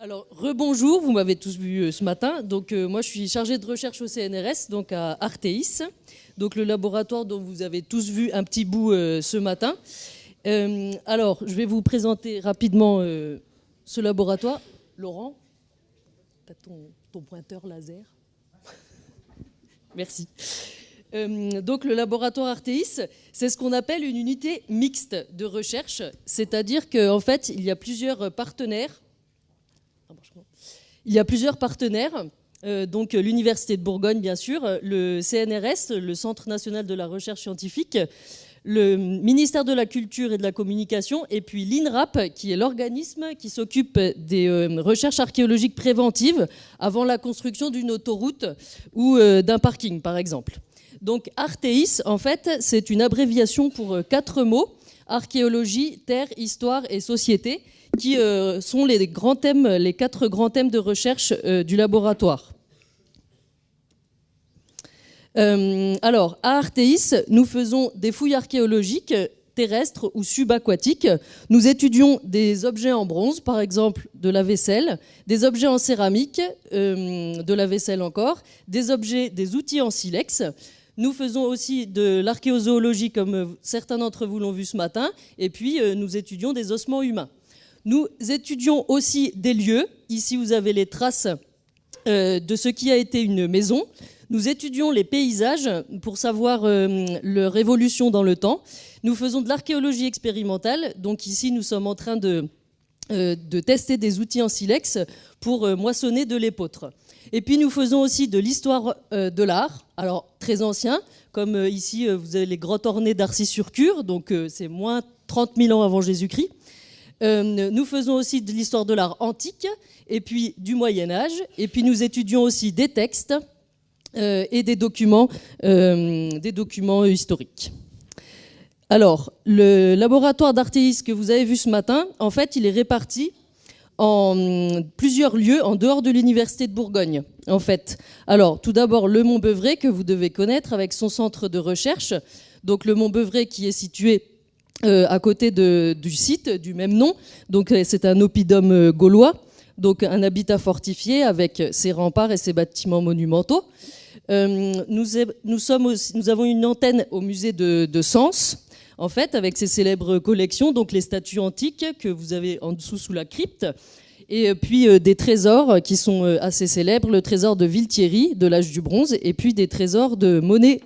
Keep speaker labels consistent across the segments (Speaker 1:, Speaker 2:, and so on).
Speaker 1: Alors, rebonjour, vous m'avez tous vu ce matin. Donc, moi, je suis chargée de recherche au CNRS, donc à Artéis, donc le laboratoire dont vous avez tous vu un petit bout ce matin. Alors, je vais vous présenter rapidement ce laboratoire. Laurent, tu as ton pointeur laser. Merci. Donc le laboratoire Artéis, c'est ce qu'on appelle une unité mixte de recherche, c'est-à-dire qu'en fait, il y a plusieurs partenaires. Donc l'Université de Bourgogne, bien sûr, le CNRS, le Centre national de la recherche scientifique, le ministère de la Culture et de la Communication, et puis l'INRAP, qui est l'organisme qui s'occupe des recherches archéologiques préventives avant la construction d'une autoroute ou d'un parking, par exemple. Donc Artéis, en fait, c'est une abréviation pour 4 mots, archéologie, terre, histoire et société, qui sont les 4 grands thèmes de recherche du laboratoire. Alors, à Artéis, nous faisons des fouilles archéologiques terrestres ou subaquatiques. Nous étudions des objets en bronze, par exemple de la vaisselle, des objets en céramique, de la vaisselle encore, des outils en silex. Nous faisons aussi de l'archéozoologie, comme certains d'entre vous l'ont vu ce matin, et puis nous étudions des ossements humains. Nous étudions aussi des lieux. Ici, vous avez les traces de ce qui a été une maison. Nous étudions les paysages pour savoir leur évolution dans le temps. Nous faisons de l'archéologie expérimentale. Donc ici, nous sommes en train de tester des outils en silex pour moissonner de l'épeautre. Et puis, nous faisons aussi de l'histoire de l'art, alors très ancien, comme ici, vous avez les grottes ornées d'Arcy-sur-Cure, donc c'est moins 30 000 ans avant Jésus-Christ. Nous faisons aussi de l'histoire de l'art antique, et puis du Moyen-Âge, et puis nous étudions aussi des textes et des documents historiques. Alors, le laboratoire d'Artéis que vous avez vu ce matin, en fait, il est réparti en plusieurs lieux en dehors de l'Université de Bourgogne, en fait. Alors, tout d'abord, le Mont Beuvray, que vous devez connaître, avec son centre de recherche. Donc, le Mont Beuvray qui est situé à côté du site du même nom. Donc, c'est un oppidum gaulois, donc un habitat fortifié avec ses remparts et ses bâtiments monumentaux. Nous avons une antenne au musée de Sens, en fait, avec ses célèbres collections, donc les statues antiques que vous avez en dessous sous la crypte, et puis des trésors qui sont assez célèbres, le trésor de Villethierry de l'âge du bronze, et puis des trésors de monnaie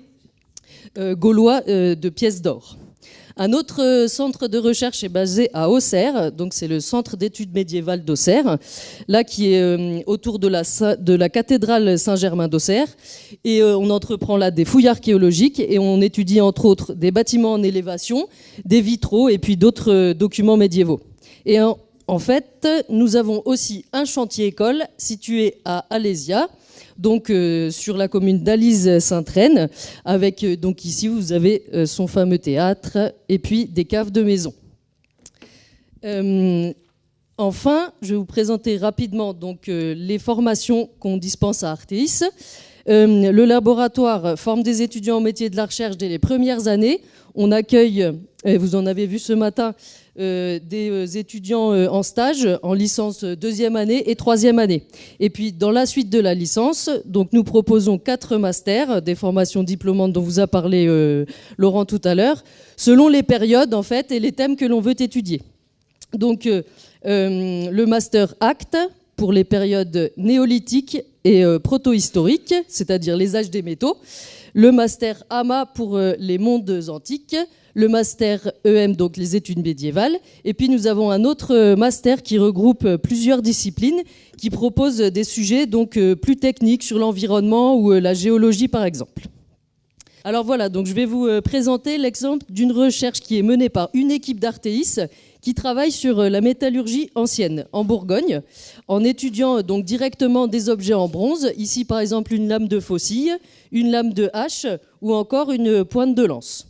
Speaker 1: gaulois de pièces d'or. Un autre centre de recherche est basé à Auxerre, donc c'est le centre d'études médiévales d'Auxerre, là qui est autour de la cathédrale Saint-Germain d'Auxerre. Et on entreprend là des fouilles archéologiques et on étudie entre autres des bâtiments en élévation, des vitraux et puis d'autres documents médiévaux. Et en fait, nous avons aussi un chantier-école situé à Alésia, donc sur la commune d'Alise-Sainte-Reine, avec donc ici vous avez son fameux théâtre et puis des caves de maison. Enfin, je vais vous présenter rapidement donc les formations qu'on dispense à Artéis. Le laboratoire forme des étudiants au métier de la recherche dès les premières années. On accueille, vous en avez vu ce matin, des étudiants en stage, en licence 2e année et 3e année. Et puis, dans la suite de la licence, donc nous proposons 4 masters, des formations diplômantes dont vous a parlé Laurent tout à l'heure, selon les périodes, en fait, et les thèmes que l'on veut étudier. Donc, le master ACT pour les périodes néolithiques et protohistoriques, c'est-à-dire les âges des métaux. Le master AMA pour les mondes antiques, le master EM, donc les études médiévales. Et puis nous avons un autre master qui regroupe plusieurs disciplines, qui propose des sujets donc plus techniques sur l'environnement ou la géologie par exemple. Alors voilà, donc je vais vous présenter l'exemple d'une recherche qui est menée par une équipe d'Artéis qui travaille sur la métallurgie ancienne en Bourgogne, en étudiant donc directement des objets en bronze, ici par exemple une lame de faucille, une lame de hache ou encore une pointe de lance.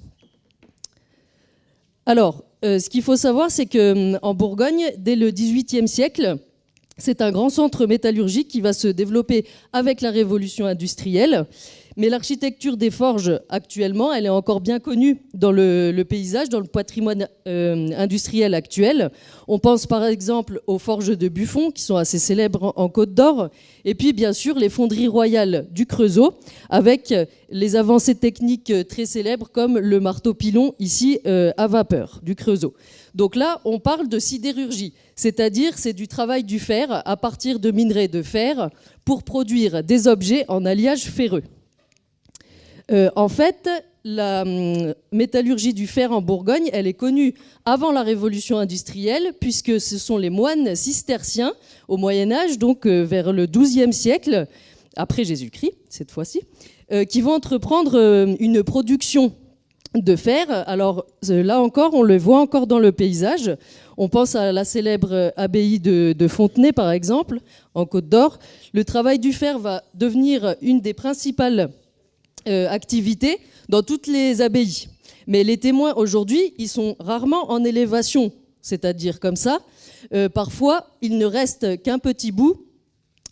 Speaker 1: Alors, ce qu'il faut savoir, c'est qu'en Bourgogne, dès le XVIIIe siècle, c'est un grand centre métallurgique qui va se développer avec la révolution industrielle. Mais l'architecture des forges, actuellement, elle est encore bien connue dans le paysage, dans le patrimoine industriel actuel. On pense par exemple aux forges de Buffon, qui sont assez célèbres en Côte d'Or, et puis bien sûr les fonderies royales du Creusot, avec les avancées techniques très célèbres comme le marteau-pilon, ici à vapeur, du Creusot. Donc là, on parle de sidérurgie, c'est-à-dire c'est du travail du fer à partir de minerais de fer pour produire des objets en alliage ferreux. En fait, la métallurgie du fer en Bourgogne, elle est connue avant la révolution industrielle, puisque ce sont les moines cisterciens au Moyen-Âge, donc vers le XIIe siècle, après Jésus-Christ, cette fois-ci, qui vont entreprendre une production de fer. Alors là encore, on le voit encore dans le paysage. On pense à la célèbre abbaye de Fontenay, par exemple, en Côte d'Or. Le travail du fer va devenir une des principales activités dans toutes les abbayes. Mais les témoins aujourd'hui, ils sont rarement en élévation, c'est-à-dire comme ça. Parfois, il ne reste qu'un petit bout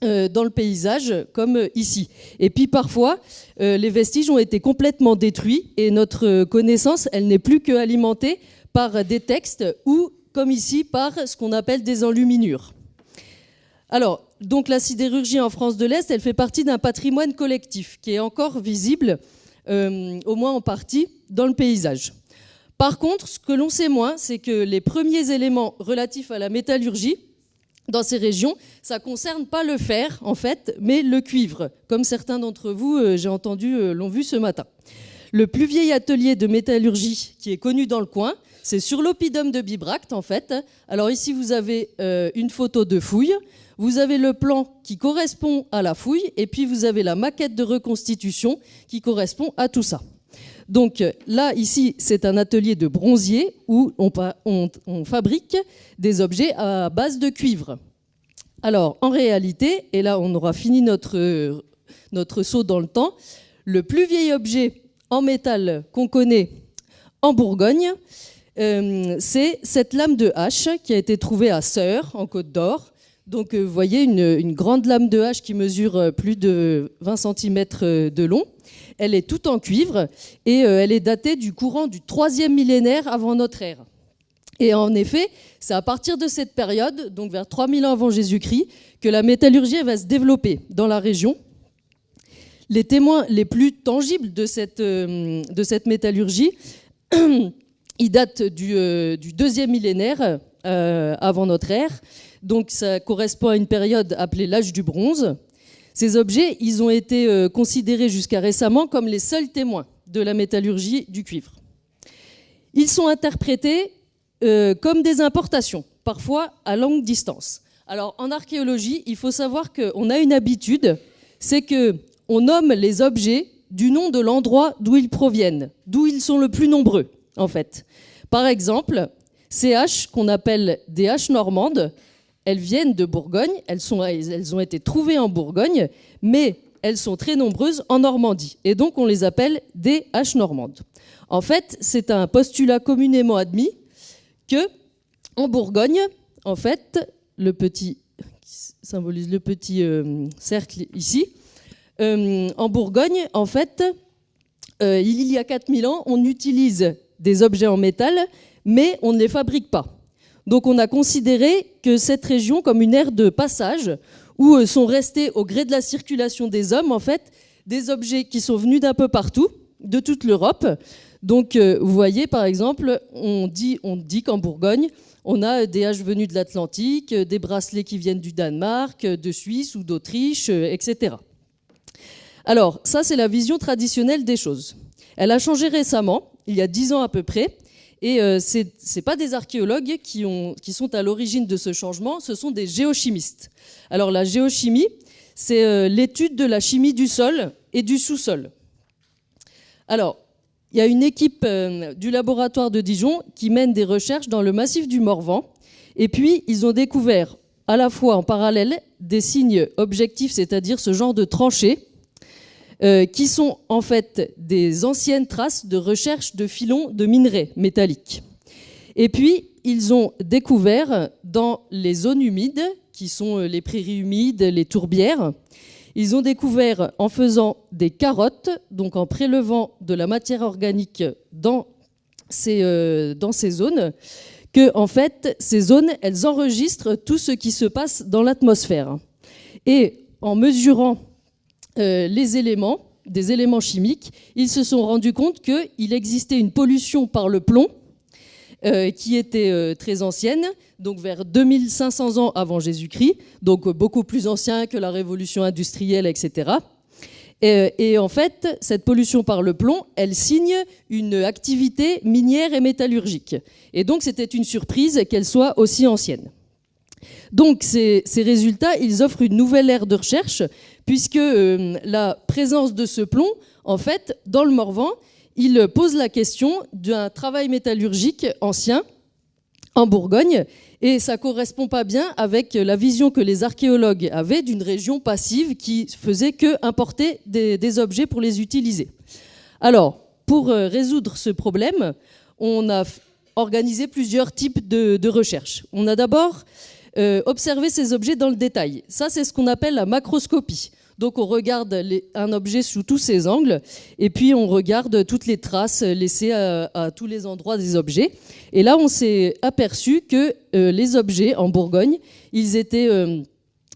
Speaker 1: dans le paysage, comme ici. Et puis parfois, les vestiges ont été complètement détruits et notre connaissance, elle n'est plus qu'alimentée par des textes ou, comme ici, par ce qu'on appelle des enluminures. Alors, donc la sidérurgie en France de l'Est, elle fait partie d'un patrimoine collectif qui est encore visible, au moins en partie, dans le paysage. Par contre, ce que l'on sait moins, c'est que les premiers éléments relatifs à la métallurgie dans ces régions, ça ne concerne pas le fer, en fait, mais le cuivre, comme certains d'entre vous, j'ai entendu, l'ont vu ce matin. Le plus vieil atelier de métallurgie qui est connu dans le coin, c'est sur l'oppidum de Bibracte, en fait. Alors ici, vous avez une photo de fouille. Vous avez le plan qui correspond à la fouille et puis vous avez la maquette de reconstitution qui correspond à tout ça. Donc là, ici, c'est un atelier de bronzier où on fabrique des objets à base de cuivre. Alors, en réalité, et là, on aura fini notre saut dans le temps, le plus vieil objet en métal qu'on connaît en Bourgogne, c'est cette lame de hache qui a été trouvée à Sœurs, en Côte d'Or. Donc, vous voyez une grande lame de hache qui mesure plus de 20 cm de long. Elle est toute en cuivre et elle est datée du courant du 3e millénaire avant notre ère. Et en effet, c'est à partir de cette période, donc vers 3000 ans avant Jésus-Christ, que la métallurgie va se développer dans la région. Les témoins les plus tangibles de cette métallurgie, ils datent du 2e millénaire avant notre ère. Donc ça correspond à une période appelée l'âge du bronze. Ces objets, ils ont été considérés jusqu'à récemment comme les seuls témoins de la métallurgie du cuivre. Ils sont interprétés comme des importations, parfois à longue distance. Alors en archéologie, il faut savoir qu'on a une habitude, c'est qu'on nomme les objets du nom de l'endroit d'où ils proviennent, d'où ils sont le plus nombreux, en fait. Par exemple, ces haches qu'on appelle des haches normandes, elles viennent de Bourgogne, elles ont été trouvées en Bourgogne, mais elles sont très nombreuses en Normandie. Et donc, on les appelle des haches normandes. En fait, c'est un postulat communément admis que, en Bourgogne, en fait, le petit, qui symbolise le petit cercle ici, en Bourgogne, en fait, il y a 4000 ans, on utilise des objets en métal, mais on ne les fabrique pas. Donc on a considéré que cette région comme une aire de passage où sont restés au gré de la circulation des hommes, en fait, des objets qui sont venus d'un peu partout, de toute l'Europe. Donc vous voyez, par exemple, on dit qu'en Bourgogne, on a des haches venues de l'Atlantique, des bracelets qui viennent du Danemark, de Suisse ou d'Autriche, etc. Alors ça, c'est la vision traditionnelle des choses. Elle a changé récemment, il y a 10 ans à peu près. Et ce n'est pas des archéologues qui sont à l'origine de ce changement, ce sont des géochimistes. Alors la géochimie, c'est l'étude de la chimie du sol et du sous-sol. Alors, il y a une équipe du laboratoire de Dijon qui mène des recherches dans le massif du Morvan. Et puis, ils ont découvert à la fois en parallèle des signes objectifs, c'est-à-dire ce genre de tranchées, qui sont en fait des anciennes traces de recherche de filons de minerais métalliques. Et puis, ils ont découvert dans les zones humides, qui sont les prairies humides, les tourbières, Ils ont découvert en faisant des carottes, donc en prélevant de la matière organique dans ces zones, que en fait, ces zones, elles enregistrent tout ce qui se passe dans l'atmosphère. Et en mesurant des éléments chimiques, ils se sont rendus compte qu'il existait une pollution par le plomb qui était très ancienne, donc vers 2500 ans avant Jésus-Christ, donc beaucoup plus ancien que la révolution industrielle, etc. Et en fait, cette pollution par le plomb, elle signe une activité minière et métallurgique. Et donc, c'était une surprise qu'elle soit aussi ancienne. Donc, ces résultats, ils offrent une nouvelle ère de recherche, puisque la présence de ce plomb, en fait, dans le Morvan, il pose la question d'un travail métallurgique ancien en Bourgogne, et ça ne correspond pas bien avec la vision que les archéologues avaient d'une région passive qui faisait qu'importer des objets pour les utiliser. Alors, pour résoudre ce problème, on a organisé plusieurs types de recherches. On a d'abord observé ces objets dans le détail. Ça, c'est ce qu'on appelle la macroscopie. Donc on regarde un objet sous tous ses angles et puis on regarde toutes les traces laissées à tous les endroits des objets. Et là, on s'est aperçu que les objets en Bourgogne, ils étaient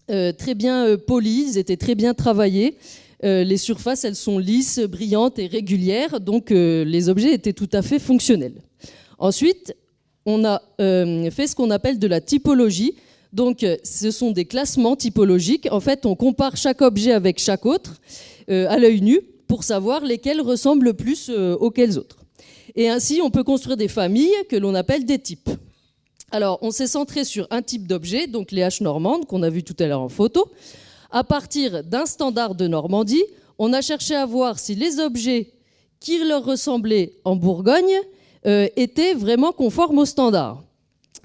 Speaker 1: très bien polis, ils étaient très bien travaillés. Les surfaces, elles sont lisses, brillantes et régulières, donc les objets étaient tout à fait fonctionnels. Ensuite, on a fait ce qu'on appelle de la typologie. Donc, ce sont des classements typologiques. En fait, on compare chaque objet avec chaque autre à l'œil nu pour savoir lesquels ressemblent le plus auxquels autres. Et ainsi, on peut construire des familles que l'on appelle des types. Alors, on s'est centré sur un type d'objet, donc les haches normandes, qu'on a vu tout à l'heure en photo. À partir d'un standard de Normandie, on a cherché à voir si les objets qui leur ressemblaient en Bourgogne étaient vraiment conformes au standard.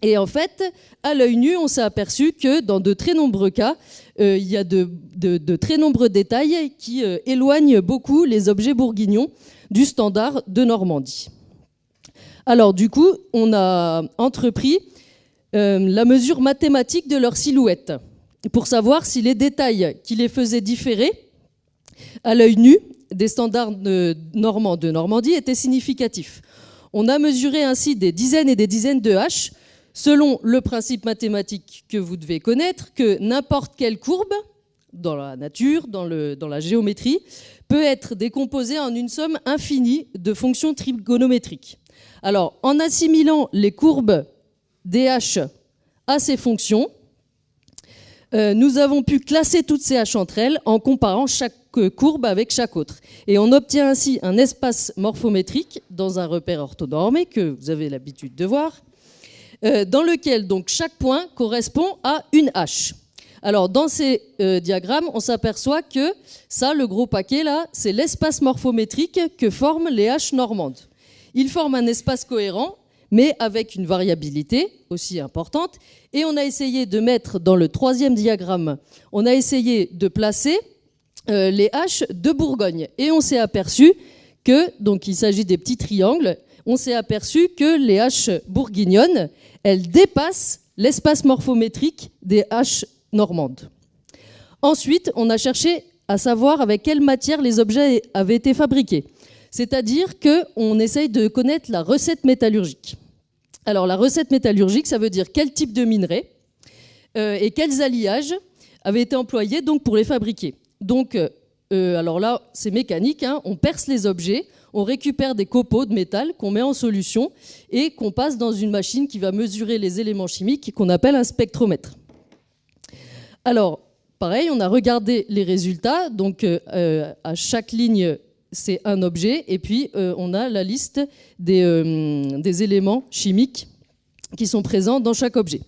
Speaker 1: Et en fait, à l'œil nu, on s'est aperçu que dans de très nombreux cas, il y a de très nombreux détails qui éloignent beaucoup les objets bourguignons du standard de Normandie. Alors du coup, on a entrepris la mesure mathématique de leur silhouette pour savoir si les détails qui les faisaient différer à l'œil nu des standards normands de Normandie étaient significatifs. On a mesuré ainsi des dizaines et des dizaines de haches selon le principe mathématique que vous devez connaître, que n'importe quelle courbe, dans la nature, dans la géométrie, peut être décomposée en une somme infinie de fonctions trigonométriques. Alors, en assimilant les courbes des haches à ces fonctions, nous avons pu classer toutes ces haches entre elles en comparant chaque courbe avec chaque autre. Et on obtient ainsi un espace morphométrique dans un repère orthonormé que vous avez l'habitude de voir, dans lequel donc chaque point correspond à une hache. Alors dans ces diagrammes, on s'aperçoit que ça, le gros paquet là, c'est l'espace morphométrique que forment les haches normandes. Ils forment un espace cohérent, mais avec une variabilité aussi importante. Et on a essayé de mettre dans le troisième diagramme, on a essayé de placer les haches de Bourgogne. Et on s'est aperçu que, donc il s'agit des petits triangles, on s'est aperçu que les haches bourguignonnes, elles dépassent l'espace morphométrique des haches normandes. Ensuite, on a cherché à savoir avec quelle matière les objets avaient été fabriqués. C'est-à-dire qu'on essaye de connaître la recette métallurgique. Alors la recette métallurgique, ça veut dire quel type de minerai et quels alliages avaient été employés donc, pour les fabriquer. Donc, alors là, c'est mécanique, hein, on perce les objets, on récupère des copeaux de métal qu'on met en solution et qu'on passe dans une machine qui va mesurer les éléments chimiques qu'on appelle un spectromètre. Alors, pareil, on a regardé les résultats. Donc, à chaque ligne, c'est un objet. Et puis, on a la liste des éléments chimiques qui sont présents dans chaque objet.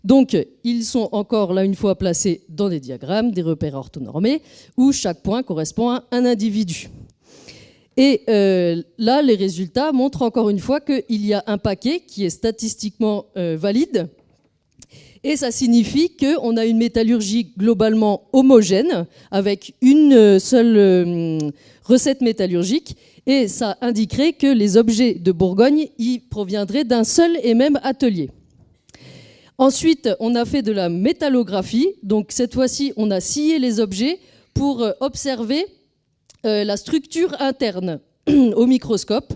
Speaker 1: Donc, ils sont encore, là, une fois placés dans des diagrammes, des repères orthonormés, où chaque point correspond à un individu. Et là, les résultats montrent encore une fois qu'il y a un paquet qui est statistiquement valide. Et ça signifie qu'on a une métallurgie globalement homogène, avec une seule recette métallurgique. Et ça indiquerait que les objets de Bourgogne y proviendraient d'un seul et même atelier. Ensuite, on a fait de la métallographie. Donc cette fois-ci, on a scié les objets pour observer la structure interne au microscope.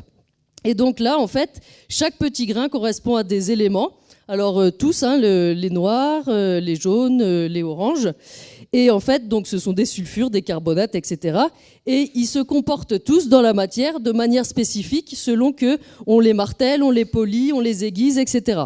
Speaker 1: Et donc là, en fait, chaque petit grain correspond à des éléments. Alors tous, hein, les noirs, les jaunes, les oranges. Et en fait, donc, ce sont des sulfures, des carbonates, etc. Et ils se comportent tous dans la matière de manière spécifique selon qu'on les martèle, on les polit, on les aiguise, etc.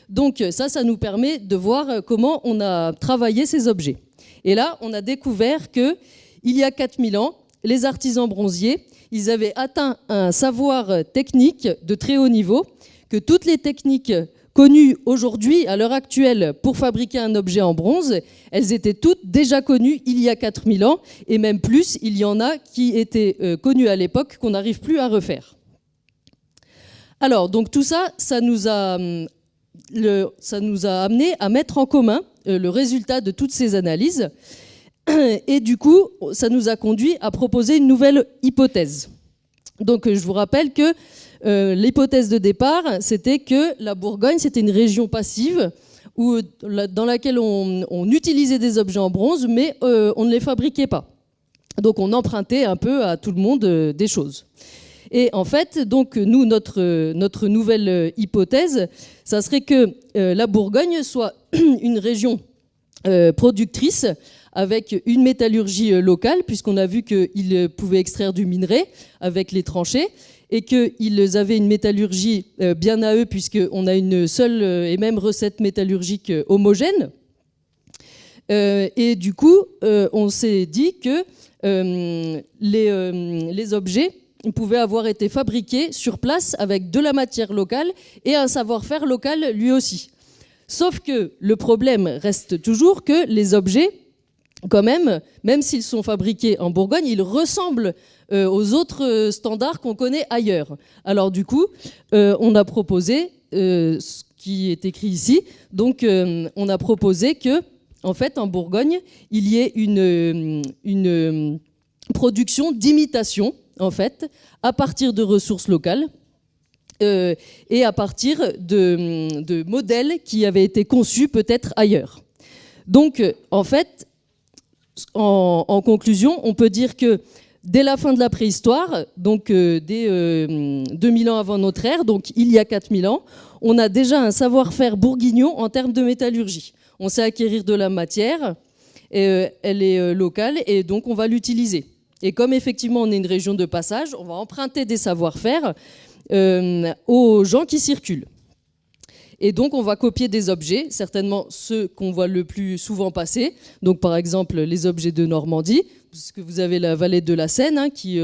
Speaker 1: Donc ça nous permet de voir comment on a travaillé ces objets. Et là, on a découvert qu'il y a 4000 ans, les artisans bronziers, ils avaient atteint un savoir technique de très haut niveau, que toutes les techniques connues aujourd'hui, à l'heure actuelle, pour fabriquer un objet en bronze, elles étaient toutes déjà connues il y a 4000 ans, et même plus, il y en a qui étaient connues à l'époque qu'on n'arrive plus à refaire. Alors, donc tout ça, ça nous a amené à mettre en commun le résultat de toutes ces analyses. Et du coup, ça nous a conduit à proposer une nouvelle hypothèse. Donc, je vous rappelle que l'hypothèse de départ, c'était que la Bourgogne, c'était une région passive dans laquelle on utilisait des objets en bronze, mais on ne les fabriquait pas. Donc, on empruntait un peu à tout le monde des choses. Et en fait, donc, nous, notre nouvelle hypothèse, ça serait que la Bourgogne soit une région productrice avec une métallurgie locale, puisqu'on a vu qu'ils pouvaient extraire du minerai avec les tranchées, et qu'ils avaient une métallurgie bien à eux, puisqu'on a une seule et même recette métallurgique homogène. Et du coup, on s'est dit que les objets pouvaient avoir été fabriqués sur place avec de la matière locale et un savoir-faire local lui aussi. Sauf que le problème reste toujours que les objets, quand même s'ils sont fabriqués en Bourgogne, ils ressemblent aux autres standards qu'on connaît ailleurs. Alors du coup, on a proposé ce qui est écrit ici. Donc, on a proposé que, en fait, en Bourgogne, il y ait une production d'imitation, en fait, à partir de ressources locales. Et à partir de modèles qui avaient été conçus peut-être ailleurs. Donc, en fait, en conclusion, on peut dire que dès la fin de la préhistoire, donc dès 2000 ans avant notre ère, donc il y a 4000 ans, on a déjà un savoir-faire bourguignon en termes de métallurgie. On sait acquérir de la matière, elle est locale, et donc on va l'utiliser. Et comme effectivement on est une région de passage, on va emprunter des savoir-faire aux gens qui circulent. Et donc, on va copier des objets, certainement ceux qu'on voit le plus souvent passer. Donc, par exemple, les objets de Normandie, puisque vous avez la vallée de la Seine hein, qui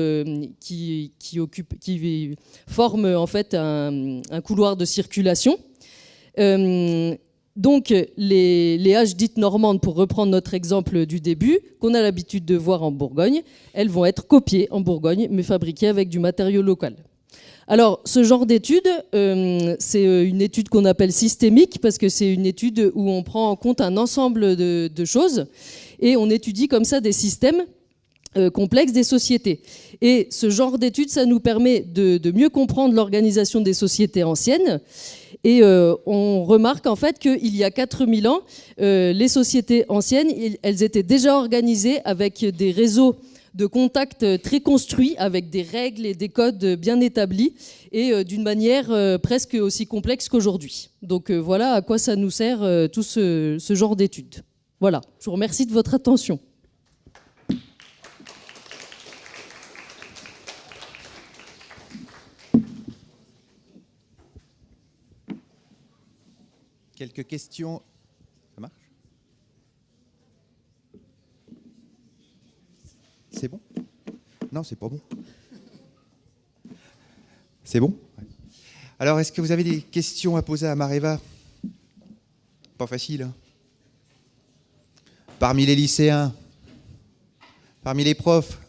Speaker 1: forme en fait un couloir de circulation. Donc, les haches dites normandes, pour reprendre notre exemple du début, qu'on a l'habitude de voir en Bourgogne, elles vont être copiées en Bourgogne, mais fabriquées avec du matériau local. Alors, ce genre d'étude, c'est une étude qu'on appelle systémique, parce que c'est une étude où on prend en compte un ensemble de choses, et on étudie comme ça des systèmes complexes des sociétés. Et ce genre d'étude, ça nous permet de mieux comprendre l'organisation des sociétés anciennes. Et on remarque en fait qu'il y a 4000 ans, les sociétés anciennes, elles étaient déjà organisées avec des réseaux de contacts très construits, avec des règles et des codes bien établis, et d'une manière presque aussi complexe qu'aujourd'hui. Donc voilà à quoi ça nous sert tout ce genre d'études. Voilà, je vous remercie de votre attention.
Speaker 2: Quelques questions. Ça marche ? C'est bon ? Non, c'est pas bon. C'est bon ? Ouais. Alors, est-ce que vous avez des questions à poser à Mareva ? Pas facile, hein ? Parmi les lycéens ? Parmi les profs ?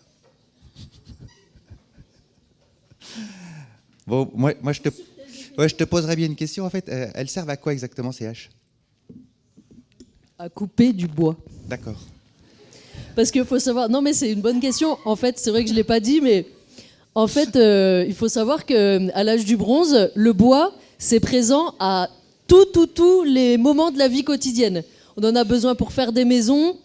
Speaker 2: Bon, moi je te poserais bien une question. En fait, elles servent à quoi exactement, ces haches ?
Speaker 1: À couper du bois.
Speaker 2: D'accord.
Speaker 1: Parce qu'il faut savoir... Non, mais c'est une bonne question. En fait, c'est vrai que je ne l'ai pas dit, mais en fait, il faut savoir qu'à l'âge du bronze, le bois, c'est présent à tous les moments de la vie quotidienne. On en a besoin pour faire des maisons,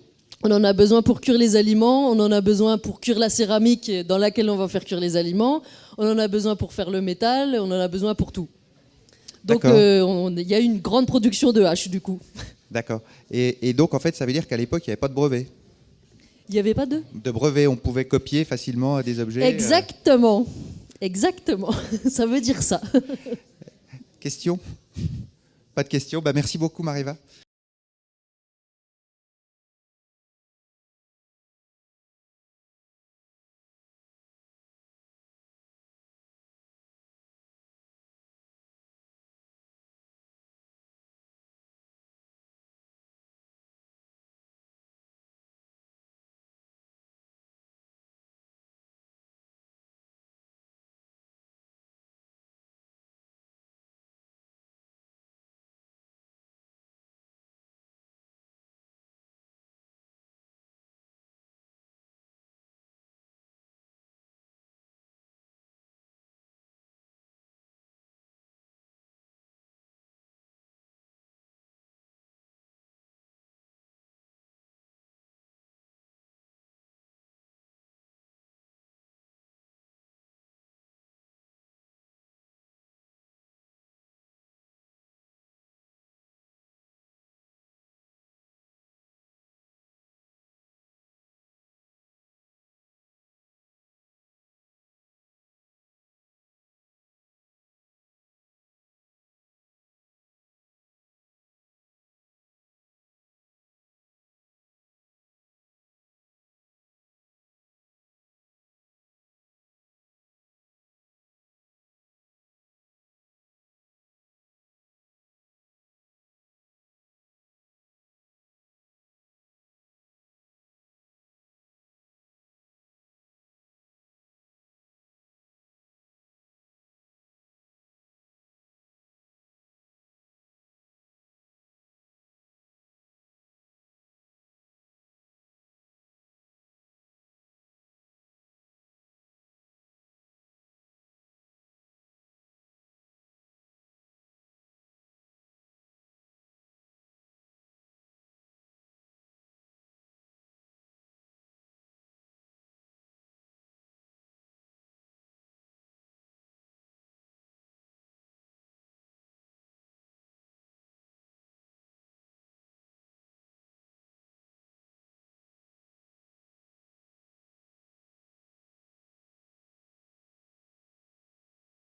Speaker 1: On en a besoin pour cuire les aliments, on en a besoin pour cuire la céramique dans laquelle on va faire cuire les aliments, on en a besoin pour faire le métal, on en a besoin pour tout. Donc il y a une grande production de haches du coup.
Speaker 2: D'accord. Et donc en fait, ça veut dire qu'à l'époque, il n'y avait pas de brevet.
Speaker 1: Il n'y avait pas de
Speaker 2: brevet, on pouvait copier facilement des objets.
Speaker 1: Exactement. Exactement. Ça veut dire ça.
Speaker 2: Question ? Pas de question. Merci beaucoup, Mariva.